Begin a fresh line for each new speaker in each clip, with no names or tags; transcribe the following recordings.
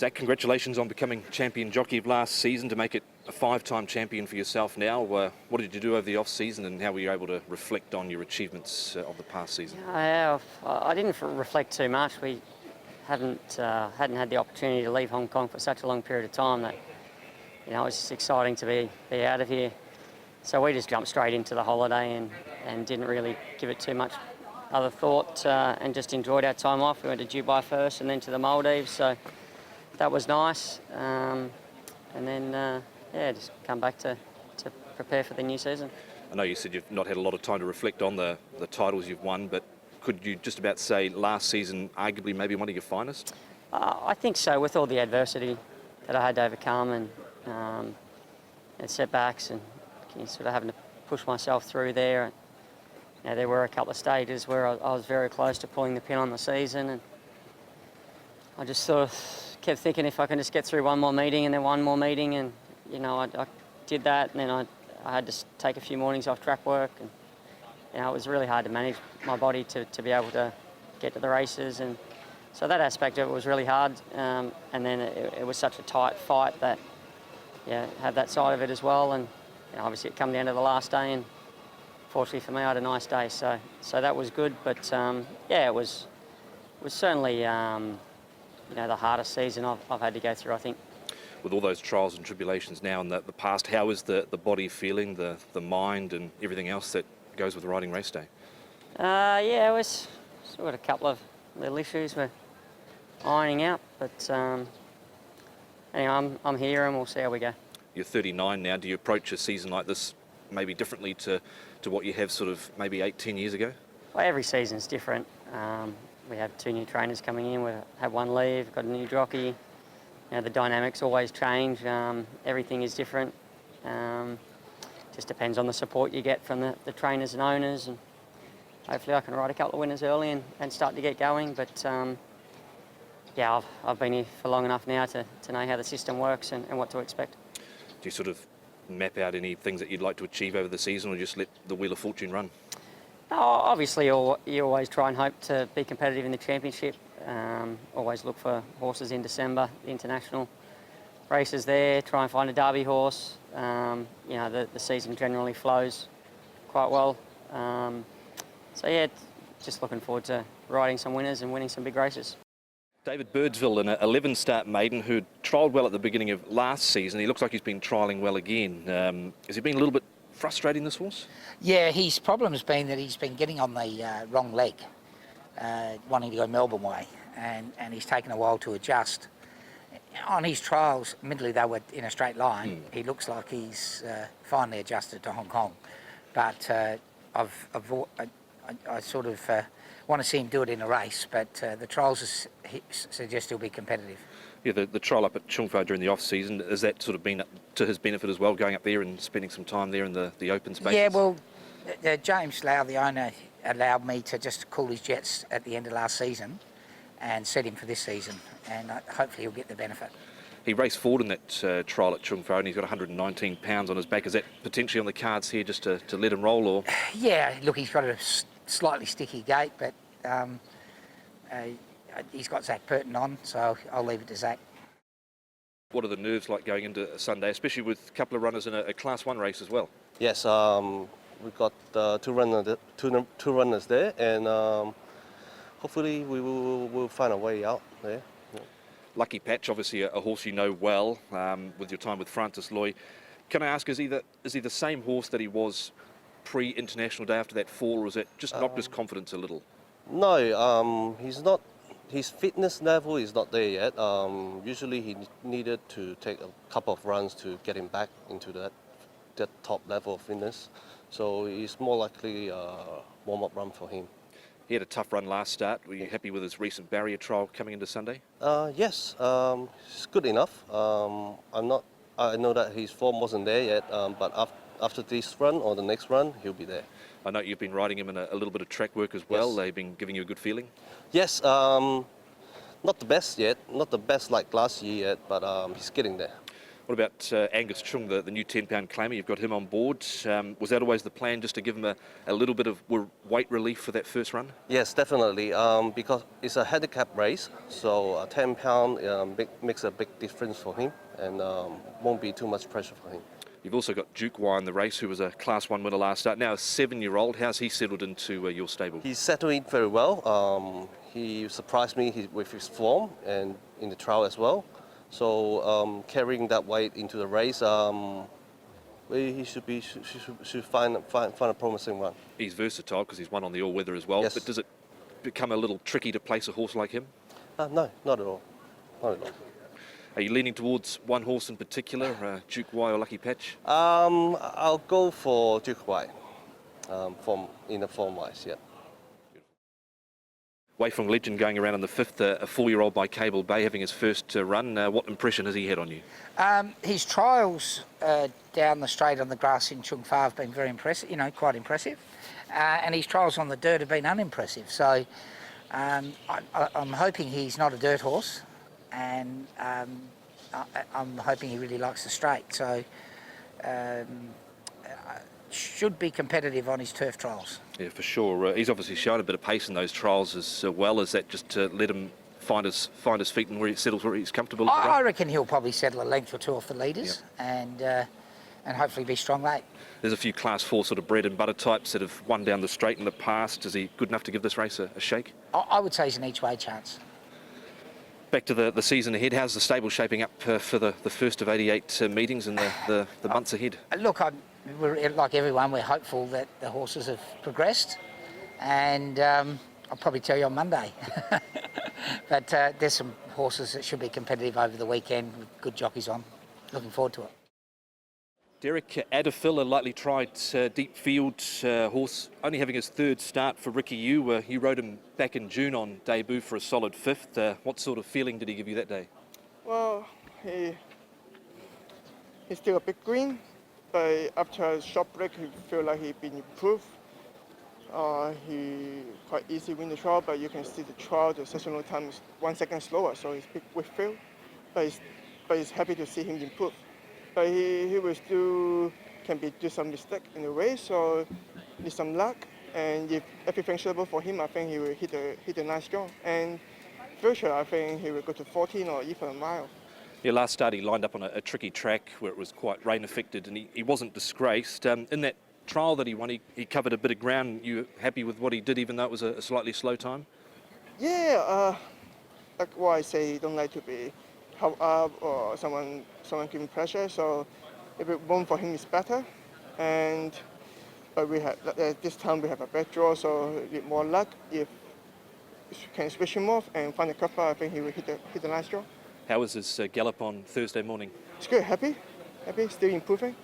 Zach, congratulations on becoming champion jockey of last season to make it a 5-time champion for yourself now. What did you do over the off-season and how were you able to reflect on your achievements of the past season?
I didn't reflect too much. We hadn't had the opportunity to leave Hong Kong for such a long period of time that, you know, it was just exciting to be out of here. So we just jumped straight into the holiday and didn't really give it too much other thought and just enjoyed our time off. We went to Dubai first and then to the Maldives, so that was nice. And then, just come back to prepare for the new season.
I know you said you've not had a lot of time to reflect on the titles you've won, but could you just about say last season arguably maybe one of your finest?
I think so, with all the adversity that I had to overcome and setbacks and sort of having to push myself through there. You know, there were a couple of stages where I was very close to pulling the pin on the season, and I just sort of kept thinking if I can just get through one more meeting and then one more meeting, and you know, I did that, and then I had to take a few mornings off track work, and you know, it was really hard to manage my body to be able to get to the races, and so that aspect of it was really hard. And then it was such a tight fight that, yeah, had that side of it as well, and you know, obviously it come the end of the last day, and fortunately for me, I had a nice day, so that was good. But it was certainly you know, the hardest season I've had to go through, I think.
With all those trials and tribulations now in the past, how is the body feeling, the mind and everything else that goes with riding race day?
It was still got a couple of little issues we're ironing out, but anyway, I'm here and we'll see how we go. You're
39 now. Do you approach a season like this maybe differently to what you have sort of maybe 8-10 years ago?
Well, every season's different. We have 2 new trainers coming in. We've had one leave, got a new jockey. You know, the dynamics always change. Everything is different. Just depends on the support you get from the trainers and owners. And hopefully I can ride a couple of winners early and start to get going. But I've been here for long enough now to know how the system works and what to expect.
Do you sort of map out any things that you'd like to achieve over the season, or just let the Wheel of Fortune run?
Obviously, you always try and hope to be competitive in the championship. Always look for horses in December, the international races there, try and find a Derby horse. You know, the season generally flows quite well. Just looking forward to riding some winners and winning some big races.
David Birdsville, an 11-start maiden who trialled well at the beginning of last season. He looks like he's been trialling well again. Has he been a little bit frustrating, this horse?
Yeah, his problem's been that he's been getting on the wrong leg, wanting to go Melbourne way, and he's taken a while to adjust. On his trials, admittedly they were in a straight line. He looks like he's finally adjusted to Hong Kong, but I sort of want to see him do it in a race, but the trials suggest he'll be competitive.
Yeah, the trial up at Chung during the off-season, has that sort of been to his benefit as well, going up there and spending some time there in the open spaces?
Yeah, well, James Lau, the owner, allowed me to just cool his jets at the end of last season and set him for this season, and hopefully he'll get the benefit.
He raced forward in that trial at Chung and he's got 119 pounds on his back. Is that potentially on the cards here just to let him roll? Or?
Yeah, look, he's got a slightly sticky gait, but he's got Zach Purton on, so I'll leave it to Zach.
What are the nerves like going into Sunday, especially with a couple of runners in a Class 1 race as well?
Yes, we've got two runners there, and hopefully we'll find a way out there. Yeah.
Lucky Patch, obviously a horse you know well with your time with Francis Loy. Can I ask, is he the same horse that he was pre-international day after that fall, or is it just knocked his confidence a little?
No, he's not. His fitness level is not there yet. Usually he needed to take a couple of runs to get him back into that top level of fitness. So it's more likely a warm-up run for him.
He had a tough run last start. Were you happy with his recent barrier trial coming into Sunday?
Yes, it's good enough. I know that his form wasn't there yet, but after this run or the next run, he'll be there.
I know you've been riding him in a little bit of track work as well. Yes. They've been giving you a good feeling?
Yes, not the best yet, not the best like last year yet, but he's getting there.
What about Angus Chung, the new 10-pound claimer? You've got him on board. Was that always the plan, just to give him a little bit of weight relief for that first run?
Yes, definitely, because it's a handicap race, so a 10-pound makes a big difference for him and won't be too much pressure for him.
You've also got Jockey in the race, who was a Class 1 winner last start. Now a 7-year-old. How's he settled into your stable?
He's settled in very well. He surprised me with his form and in the trial as well. So carrying that weight into the race, he should find a promising run.
He's versatile because he's won on the all-weather as well.
Yes.
But does it become a little tricky to place a horse like him?
No, not at all. Not at all.
Are you leaning towards one horse in particular, Jockey or Lucky Patch?
I'll go for Jockey in the form-wise, yeah.
WAYFOONG legend going around in the 5th, a 4-year-old by Cable Bay, having his first run. What impression has he had on you?
His trials down the straight on the grass in Chung have been very impressive, quite impressive. And his trials on the dirt have been unimpressive. So I'm hoping he's not a dirt horse, and I'm hoping he really likes the straight. So should be competitive on his turf trials.
Yeah, for sure. He's obviously shown a bit of pace in those trials as well. As that just to let him find his feet and where he settles, where he's comfortable?
I reckon he'll probably settle a length or two off the leaders, and hopefully be strong late.
There's a few Class 4 sort of bread and butter types that have won down the straight in the past. Is he good enough to give this race a shake?
I would say he's an each-way chance.
Back to the season ahead, how's the stable shaping up for the first of 88 meetings in the months ahead?
Look, we're, like everyone, we're hopeful that the horses have progressed, and I'll probably tell you on Monday. But there's some horses that should be competitive over the weekend with good jockeys on. Looking forward to it.
Derek, ADEFILL, a lightly tried deep field horse, only having his 3rd start for Ricky Yu. You rode him back in June on debut for a solid 5th. What sort of feeling did he give you that day?
Well, he's still a bit green, but after a short break, he feel like he's been improved. He quite easy win the trial, but you can see the trial, the sessional time is 1 second slower, so it's big with feel. But he's happy to see him improve. But he will still do some mistake in the race, so need some luck. And if everything's suitable for him, I think he will hit a nice draw. And future, I think he will go to 14 or even a mile.
Yeah, last start he lined up on a tricky track where it was quite rain affected, and he wasn't disgraced. In that trial that he won, he covered a bit of ground. You happy with what he did, even though it was a slightly slow time?
Yeah, like what I say, don't like to be held up or someone giving pressure. So if it won for him, it's better. But we have this time we have a bad draw, so we need more luck. If we can switch him off and find a cover, I think he will hit a nice draw.
How was his gallop on Thursday morning?
It's good, happy, still improving.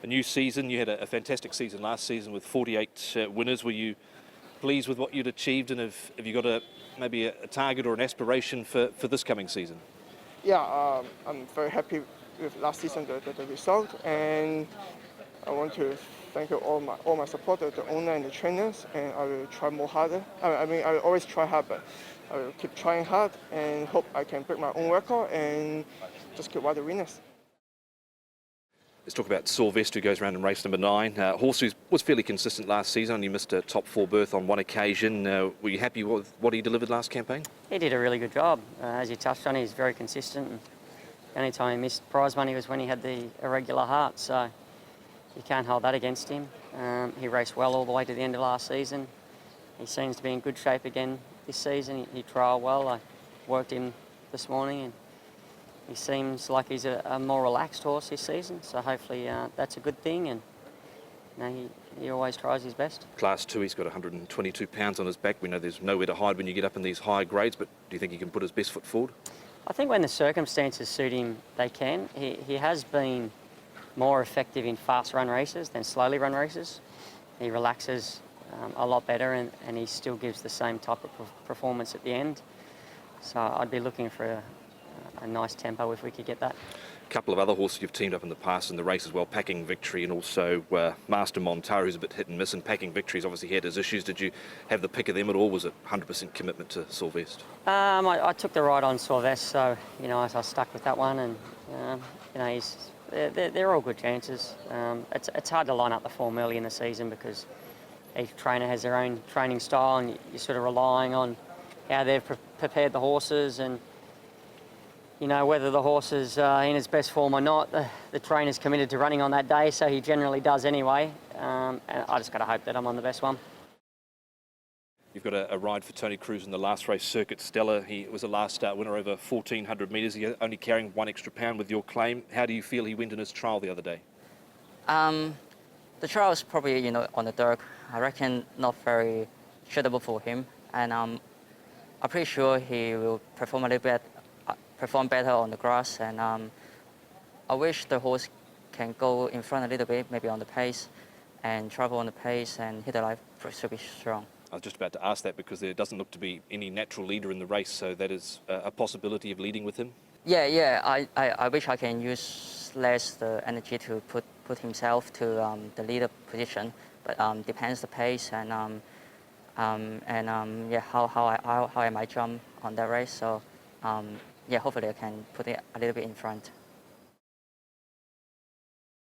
A new season. You had a fantastic season last season with 48 winners. Were you pleased with what you'd achieved, and have you got maybe a target or an aspiration for this coming season?
Yeah, I'm very happy with last season, the result, and I want to thank all my supporters, the owner and the trainers, and I will try more harder. I will always try hard, but I will keep trying hard and hope I can break my own record and just keep the winners.
Let's talk about SAUVESTRE, who goes around in race number 9. Horse who was fairly consistent last season, only missed a top 4 berth on one occasion. Were you happy with what he delivered last campaign?
He did a really good job. As you touched on, he's very consistent. And the only time he missed prize money was when he had the irregular heart, so you can't hold that against him. He raced well all the way to the end of last season. He seems to be in good shape again this season. He trialled well. I worked him this morning, and he seems like he's a more relaxed horse this season, so hopefully that's a good thing, and he always tries his best.
Class 2, he's got 122 pounds on his back. We know there's nowhere to hide when you get up in these higher grades, but do you think he can put his best foot forward?
I think when the circumstances suit him, they can. He has been more effective in fast run races than slowly run races. He relaxes a lot better, and he still gives the same type of performance at the end. So I'd be looking for a nice tempo if we could get that.
A couple of other horses you've teamed up in the past in the race as well, Packing Victory and also Master Montara, who's a bit hit and miss, and Packing Victory's obviously had his issues. Did you have the pick of them at all? Was it 100% commitment to SAUVESTRE?
I took the ride on SAUVESTRE, so I stuck with that one, and You know, they're all good chances. It's hard to line up the form early in the season because each trainer has their own training style, and you're sort of relying on how they've prepared the horses, and you know whether the horse is in his best form or not. The trainer's committed to running on that day, so he generally does anyway. And I just got to hope that I'm on the best one.
You've got a ride for Tony Cruz in the last race, Circuit Stella. He was a last start winner over 1,400 metres. He only carrying 1 extra pound with your claim. How do you feel he went in his trial the other day?
The trial is probably, you know, on the dirt. I reckon not very suitable for him, and I'm pretty sure he will perform a little bit, perform better on the grass. And I wish the horse can go in front a little bit, maybe on the pace, and travel on the pace, and hit the line should be strong.
I was just about to ask that because there doesn't look to be any natural leader in the race, so that is a possibility of leading with him.
Yeah. I wish I can use less the energy to put himself to the leader position, but depends the pace and yeah, how I might jump on that race. So yeah, hopefully I can put it a little bit in front.